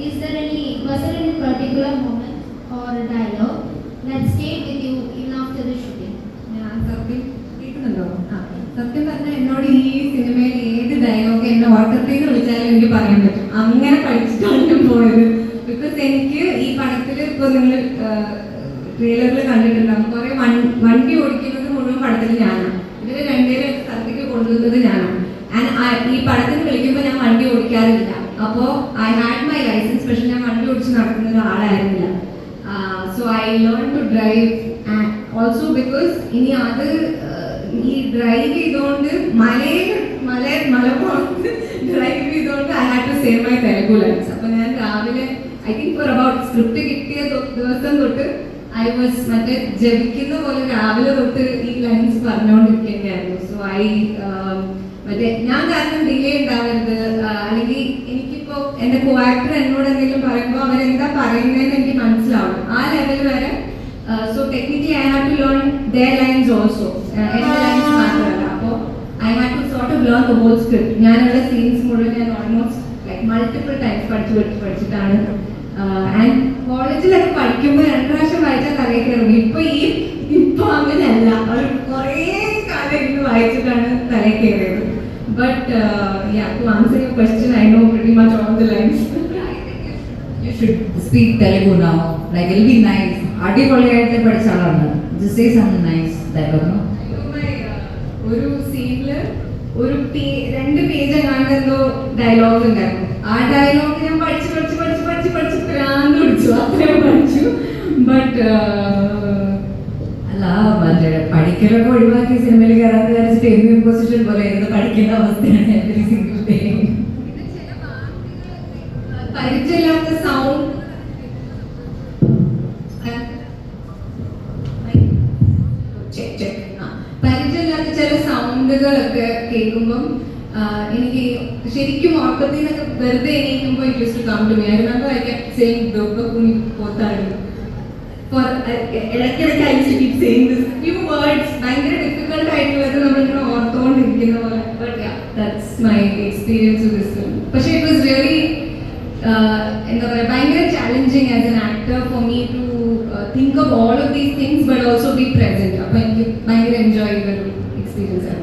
Was there any particular moment or a dialogue that stayed with you even after the shooting? ഞാൻ സത്യം കേൾക്കുന്നുണ്ടോ? സത്യം പറഞ്ഞാൽ എന്നോട് ഈ സിനിമയിൽ ഏത് ഡയലോഗ് എന്നെ ഓർക്കത്തേക്ക് വിളിച്ചാലും എനിക്ക് പറയാൻ പറ്റും. അങ്ങനെ പഠിച്ചിട്ടാണ് ഞാൻ പോയത്. ബിക്കോസ് എനിക്ക് ഈ പടത്തിൽ ഇപ്പോൾ നിങ്ങൾ ട്രെയിലറിൽ കണ്ടിട്ടുണ്ടാകും കുറേ വണ്ടി ഓടിക്കുന്നത് മുഴുവൻ പടത്തിൽ ഞാനാണ്. ഇതിൽ രണ്ടുപേരെ സ്ഥലത്തേക്ക് കൊണ്ടുവന്നത് ഞാനാണ്. ആൻഡ് ഈ പടത്തിന് വിളിക്കുമ്പോൾ ഞാൻ വണ്ടി ഓടിക്കാറില്ല. അപ്പോൾ ഐ ഹാഡ് മൈ ലൈസൻസ്, പക്ഷെ ഞാൻ വണ്ടി ഓടിച്ച് നടക്കുന്ന ഒരാളായിരുന്നില്ല. So I learn to drive. Also because ഇനി അത് ഈ ഡ്രൈവ് ചെയ്തുകൊണ്ട് മലപ്പുറത്ത് ഡ്രൈവ് ചെയ്തുകൊണ്ട് I had to save my Telugu lines. അപ്പോൾ ഞാൻ രാവിലെ I think for about script കിട്ടിയ ദിവസം തൊട്ട് ഐ വാസ് മറ്റേ ജപിക്കുന്ന പോലെ രാവിലെ തൊട്ട് ഈ ലൈൻസ് പറഞ്ഞുകൊണ്ടിരിക്കുകയായിരുന്നു. സോ മറ്റേ ഞാൻ കാരണം ഡിലേ ഉണ്ടാവരുത്, അല്ലെങ്കിൽ എനിക്കിപ്പോൾ എൻ്റെ കോ ആക്ടർ എന്നോട് എന്തെങ്കിലും പറയുമ്പോൾ അവരെന്താ പറയുന്നതെന്ന് എനിക്ക് മനസ്സിലാവും ആ ലെവൽ വരെ. So technically I have to learn their lines also, എൻ്റെ ലൈൻസ് മാത്രമല്ല. അപ്പോൾ I have to sort of learn the whole script. ഞാനുള്ള സീൻസ് മുഴുവൻ ഞാൻ ഓൾമോസ്റ്റ് ലൈക്ക് മൾട്ടിപ്പിൾ ടൈംസ് പഠിച്ചിട്ടാണ്. ആൻഡ് കോളേജിലൊക്കെ പഠിക്കുമ്പോൾ 2 പ്രാവശ്യം വായിച്ചാൽ തലയിൽ കയറും. ഇപ്പൊ അങ്ങനെയല്ല, ഒരു കുറേ കാലം ഇരുന്ന് വായിച്ചിട്ടാണ് തലയിൽ കയറിയത്. But yeah, to answer your question, I know pretty much all the lines. You should speak Telugu now. Like it'll be nice. അടിപൊളിയായിട്ട് പഠിച്ച ആളാണ്. Just say something nice dialogue, no? ഒരു സീനില് ഒരു 2 പേജ് എങ്ങാണ്ടെന്തോ ഡയലോഗ് ഉണ്ടായിരുന്നു. ആ ഡയലോഗ് ഞാൻ പഠിച്ച് പ്രാന്ത് പിടിച്ചു, അത്രയും പഠിച്ചു. ബട്ട് അല്ല, മറ്റേ പഠിക്കലൊക്കെ ഒഴിവാക്കി സിനിമയിൽ കയറാൻ വിചാരിച്ചിട്ട് എം ഇമ്പോസിഷൻ പോലെ എന്ത് പഠിക്കുന്ന അവസ്ഥയാണ് എവരി സിംഗിൾ ഡേ. പരിചയമില്ലാത്ത സൗണ്ട്, പരിചയമില്ലാത്ത ചില സൗണ്ടുകളൊക്കെ കേൾക്കുമ്പം എനിക്ക് ശരിക്കും ഉറക്കത്തിൽ നിന്നൊക്കെ വെറുതെ എണീക്കുമ്പോൾ it use to come to me. I remember I kept saying ദോപ്പുനി പോത്താടി. ഇടയ്ക്കിടയ്ക്ക് I use to keep saying this few words. ഭയങ്കര ഡിഫിക്കൽട്ട് ആയിട്ടുള്ളത് നമ്മളിങ്ങനെ ഓർത്തുകൊണ്ടിരിക്കുന്ന പോലെ. But yeah, that's my experience with this film. പക്ഷേ ഇറ്റ് വാസ് റിയലി എന്താ പറയുക, ഭയങ്കര challenging as an actor for me to think of all of these things but also be present. അപ്പോൾ എനിക്ക് ഭയങ്കര എൻജോയ് ചെയ്തൊരു എക്സ്പീരിയൻസ് ആണ്.